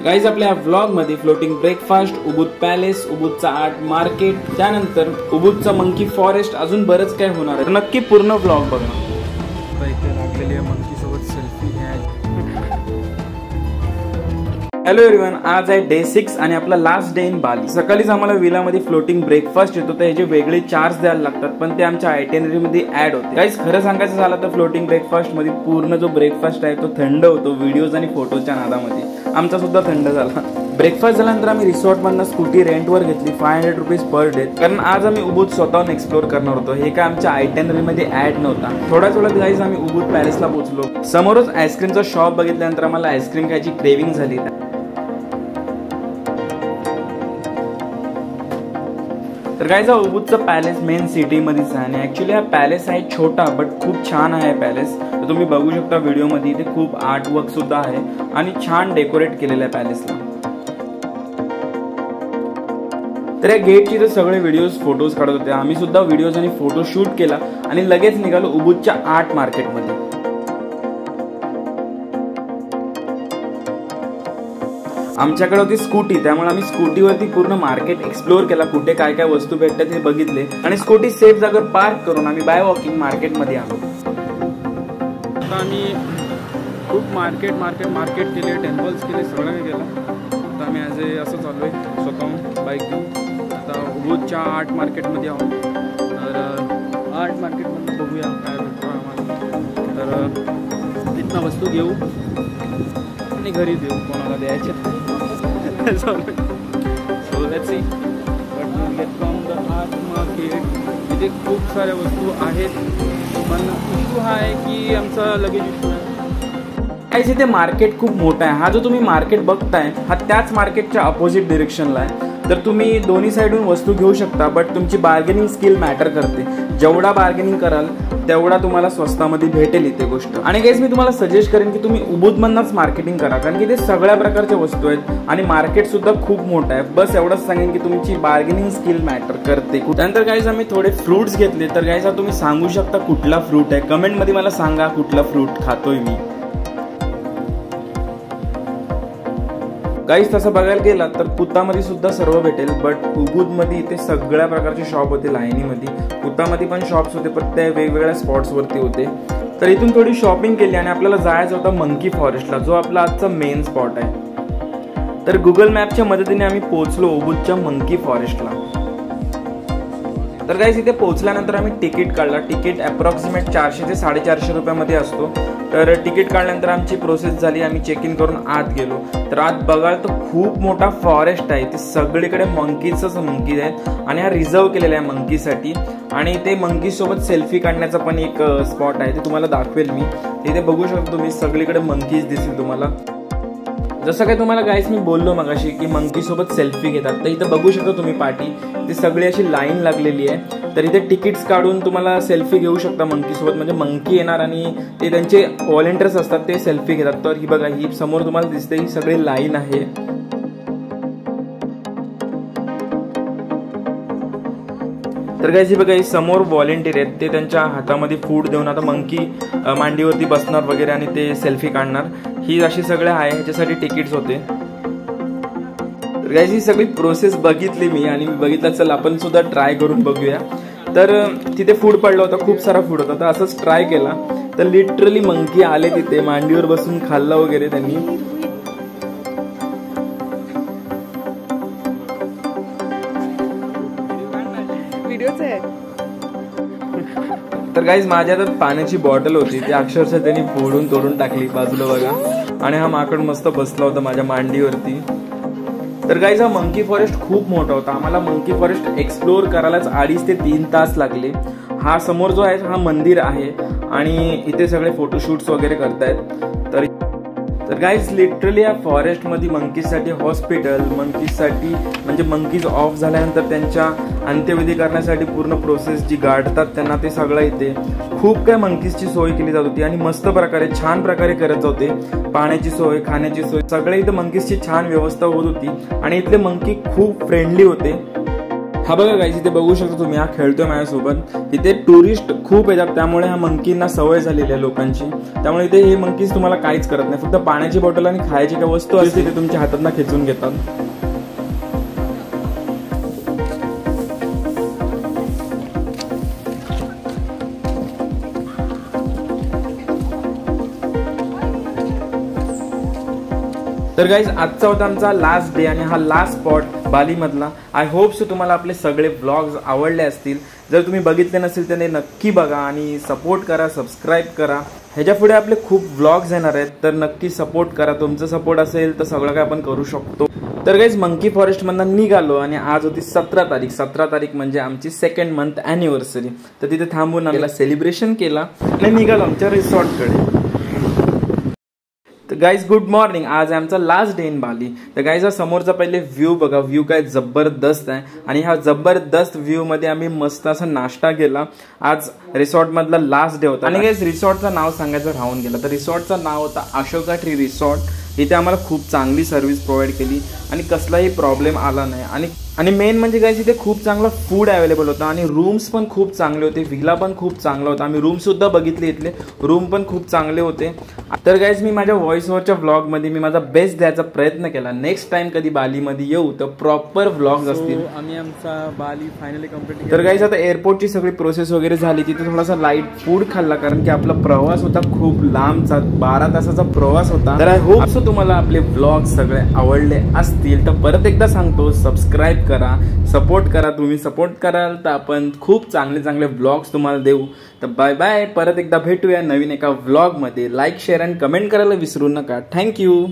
Guys आपल्या vlog मध्ये floating breakfast, Ubud palace, उबूदचा आर्ट मार्केट, त्यानंतर उबूदचा मंकी फॉरेस्ट, अजून बरंच काय होणार आहे. नक्की पूर्ण व्लॉग बघा. इथे लागलेली आहे मंकी सोबत सेल्फी घ्यायची. हॅलो एव्हरीवन, आज आहे डे 6 आणि आपला लास्ट डे इन बाली. सकाळीच आम्हाला विला मध्ये फ्लोटिंग ब्रेकफास्ट येतो, त्याचे वेगळे चार्ज द्यायला लागतात, पण ते आमच्या आयटेनरी मध्ये ऍड होते. गाइस खरं सांगायचं झालं तर फ्लोटिंग ब्रेकफास्ट मध्ये पूर्ण जो ब्रेकफास्ट आहे तो थंड होतो व्हिडिओज आणि फोटोच्या नादामध्ये. आमचा सुद्धा थंड झाला. ब्रेकफास्ट झाल्यानंतर आम्ही रिसॉर्ट मधनं स्कूटी रेंटवर घेतली 500 रुपीज पर डे, कारण आज आम्ही उबूद स्वतःहून एक्सप्लोर करणार होतो. हे काय आमच्या आयटेनरी मध्ये ऍड नव्हता. थोड्याच वेळात गाइस आम्ही उबूद पॅलेसला पोहोचलो. समोरच आईस्क्रीमचा शॉप बघितल्यानंतर आम्हाला आईस्क्रीम खायची क्रेविंग झाली. तर गाइस उबूदचा पॅलेस मेन सिटी मध्येच आहे आणि ऍक्च्युली हा पॅलेस आहे छोटा बट खूप छान आहे पॅलेस. तर तुम्ही बघू शकता व्हिडिओ मध्ये, इथे खूप आर्ट वर्क सुद्धा आहे आणि छान डेकोरेट केलेलं आहे पॅलेसला. तर या गेटची तर सगळे व्हिडिओज फोटोज काढत होते. आम्ही सुद्धा व्हिडिओज आणि फोटो शूट केला आणि लगेच निघालो उबूदच्या आर्ट मार्केटमध्ये. आमच्याकडे होती स्कूटी, त्यामुळे आम्ही स्कूटीवरती पूर्ण मार्केट एक्सप्लोर केला. कुठे काय काय वस्तू भेटतात हे बघितले आणि स्कूटी सेफ जागेवर पार्क करून आम्ही बाय वॉकिंग मार्केटमध्ये आलो. आता आम्ही खूप मार्केट केले, टेम्पल्स केले, सगळं केलं. आता आम्ही असं चाललो आहे स्वतःहून बाईक घेऊन. आता उबूदच्या आर्ट मार्केटमध्ये आहोत. तर आर्ट मार्केटमध्ये बघूया काय भेटतो आम्हाला. तर तिथनं वस्तू घेऊ आणि घरी देऊ, कोणाला द्यायचे. So let's see what we get from the art market. इथे खूप साऱ्या वस्तू आहेत, पण इशू हा आहे की आमचा लगेज इशू आहे. इथे मार्केट खूप मोठा आहे. हा जो तुम्ही मार्केट बघताय हा त्याच मार्केटच्या अपोजिट डिरेक्शनला आहे. तर तुम्ही दोन्ही साईडून वस्तू घेऊ शकता, बट तुमची बार्गेनिंग स्किल मॅटर करते. जेवढा बार्गेनिंग कराल तेवढा तुम्हाला स्वस्तामध्ये भेटेल इथे गोष्ट. आणि गाइस मी तुम्हाला सजेस्ट करेन की तुम्ही उबूदमधनंच मार्केटिंग करा, कारण की ते सगळ्या प्रकारच्या वस्तू आहेत आणि मार्केट सुद्धा खूप मोठं आहे. बस एवढंच सांगेन की तुमची बार्गेनिंग स्किल मॅटर करते. त्यानंतर गाइस आम्ही थोडे फ्रुट्स घेतले. तर गाइस तुम्ही सांगू शकता कुठला फ्रूट आहे, कमेंटमध्ये मला सांगा कुठला फ्रूट खातोय मी. गाइस तसं बघायला गेला तर कुतामध्ये सुद्धा सर्व भेटेल, बट उबूदमध्ये इथे सगळ्या प्रकारचे शॉप होते लाईनीमध्ये. कुतामध्ये पण शॉप्स होते, पण ते वेगवेगळ्या स्पॉट्सवरती होते. तर इथून थोडी शॉपिंग केली आणि आपल्याला जायचं होतं मंकी फॉरेस्टला, जो आपला आजचा मेन स्पॉट आहे. तर गुगल मॅपच्या मदतीने आम्ही पोहोचलो उबूदच्या मंकी फॉरेस्टला. तर गाइस इथे पोहोचल्यानंतर आम्ही तिकीट काढला. तिकीट अप्रॉक्सिमेट 400 ते 450 रुपयामध्ये असतो. तर तिकीट काढल्यानंतर आमची प्रोसेस झाली, आम्ही चेक इन करून आत गेलो. तर आत बघाल तर खूप मोठा फॉरेस्ट आहे. ते सगळीकडे मंकीजच मंकीज आहेत आणि हा रिझर्व केलेला आहे मंकीसाठी. आणि ते मंकी सोबत सेल्फी काढण्याचा पण एक स्पॉट आहे, ते तुम्हाला दाखवेल मी. इथे बघू शकतो तुम्ही, सगळीकडे मंकीज दिसतील तुम्हाला. जसं काय तुम्हाला गाइस मी बोललो मगाशी की मंकी सोबत सेल्फी घेतात, तर इथं बघू शकता तुम्ही पाठी ती सगळी अशी लाईन लागलेली आहे. तर इथे तिकीट्स काढून तुम्हाला सेल्फी घेऊ शकता मंकी सोबत. म्हणजे मंकी येणार आणि ते त्यांचे व्हॉलेंटियर्स असतात, ते सेल्फी घेतात. तर ही बघा, ही समोर तुम्हाला दिसते, ही सगळी लाईन आहे. तर गाइस ही बघा, ही समोर व्हॉलेंटियर आहेत, ते त्यांच्या हातामध्ये फूड देऊन आता मंकी मांडीवरती बसणार वगैरे आणि ते सेल्फी काढणार. ही अशी सगळं आहे, ह्याच्यासाठी तिकीट्स होते. तर गाइस ही सगळी प्रोसेस बघितली मी आणि बघितलं चल आपण सुद्धा ट्राय करून बघूया. तर तिथे फूड पडलं होतं, खूप सारा फूड होता. तर असंच ट्राय केला. तर लिटरली मंकी आले तिथे, मांडीवर बसून खाल्लं वगैरे त्यांनी. तर गाइस माझ्या हातात पाण्याची बॉटल होती, ती अक्षरशः त्यांनी फोडून तोडून टाकली बाजूला बघा. आणि हा माकड मस्त बसला होता माझ्या मांडीवरती. तर गाइस हा मंकी फॉरेस्ट खूप मोठा होता. आम्हाला मंकी फॉरेस्ट एक्सप्लोर करायलाच 2.5 ते 3 तास लागले. हा समोर जो आहे हा मंदिर आहे आणि इथे सगळे फोटोशूट्स वगैरे करतायत. तर गाइस लिटरली या फॉरेस्टमध्ये मंकीजसाठी हॉस्पिटल, मंकीजसाठी म्हणजे मंकीज ऑफ झाल्यानंतर त्यांच्या अंत्यविधी करण्यासाठी पूर्ण प्रोसेस जी गाडतात त्यांना, ते सगळं इथे खूप काय मंकीजची सोय केली जात होती आणि मस्त प्रकारे छान प्रकारे करत होते. पाण्याची सोय, खाण्याची सोय, सगळे इथे मंकीजची छान व्यवस्था होत होती आणि इथले मंकी खूप फ्रेंडली होते. हा बघा गाईस, इथे बघू शकता तुम्ही, हा खेळतोय माझ्यासोबत। इथे टुरिस्ट खूप येतात, त्यामुळे ह्या मंकींना सवय झालेली आहे लोकांची, त्यामुळे इथे हे मंकीज तुम्हाला काहीच करत नाही, फक्त पाण्याची बॉटल आणि खायची काही वस्तू असते ते तुमच्या हातातनं खेचून घेतात। तर गाईज, आजचा होता आमचा लास्ट डे आणि हा लास्ट स्पॉट बाली मधला। आय होप सो तुम्हाला आपले सगळे व्लॉग्स आवडले असतील। जर तुम्ही बघितले नसेल तर नक्की बघा आणि सपोर्ट करा, सबस्क्राईब करा। ह्याच्या पुढे आपले खूप व्लॉग्स येणार आहेत, तर नक्की सपोर्ट करा। तुमचं सपोर्ट असेल तर सगळं काय आपण करू शकतो। तर गाईज, मंकी फॉरेस्ट मधून निघालो आणि आज होती 17 तारीख। 17 तारीख म्हणजे आमची 2nd मंथ ॲनिव्हर्सरी। तर तिथे थांबून आम्ही सेलिब्रेशन केला आणि निघालो आमच्या रिसॉर्टकडे। तर गाईज, गुड मॉर्निंग। आज आमचा लास्ट डे इन बाली। तर गाईज, हा समोरचा पहिले व्ह्यू बघा, व्ह्यू काय जबरदस्त आहे आणि ह्या जबरदस्त व्ह्यू मध्ये आम्ही मस्त असा नाश्ता केला। आज रिसॉर्ट मधला लास्ट डे होता आणि गाईज, रिसॉर्टचं नाव सांगायचं राहून गेलं, तर रिसॉर्टचं नाव होता अशोका ट्री रिसॉर्ट। इथे आम्हाला खूप चांगली सर्व्हिस प्रोव्हाइड केली आणि कसलाही प्रॉब्लेम आला नाही आणि मेन म्हणजे गाईज, इथे खूप चांगलं फूड अवेलेबल होतं आणि रूम्स पण खूप चांगले होते, व्हिला पण खूप चांगला होता। आम्ही रूम सुद्धा बघितले, इथले रूम पण खूप चांगले होते। तर गाईज, मी माझ्या व्हॉइस ओव्हरच्या व्लॉगमध्ये मी माझा बेस्ट द्यायचा प्रयत्न केला। नेक्स्ट टाइम कधी बालीमध्ये येऊ तर प्रॉपर व्लॉग्स असतील। आम्ही आमचा बाली फायनली कंप्लीट। तर गाईज, आता एअरपोर्टची सगळी प्रोसेस वगैरे झाली, तिथे थोडासा लाईट फूड खाल्ला, कारण की आपला प्रवास होता खूप लांबचा, 12 तासाचा प्रवास होता। तर आय होप सो तुम्हाला आपले व्लॉग सगळे आवडले असतील। तर परत एकदा सांगतो, सबस्क्राईब करा, सपोर्ट करा। तुम्ही सपोर्ट कराल तर आपण खूप चांगले चांगले व्लॉग्स तुम्हाला देऊ। तर बाय बाय, परत एकदा भेटूया नवीन एका व्लॉग मध्ये। लाईक, शेअर आणि कमेंट करायला विसरू नका। थँक्यू।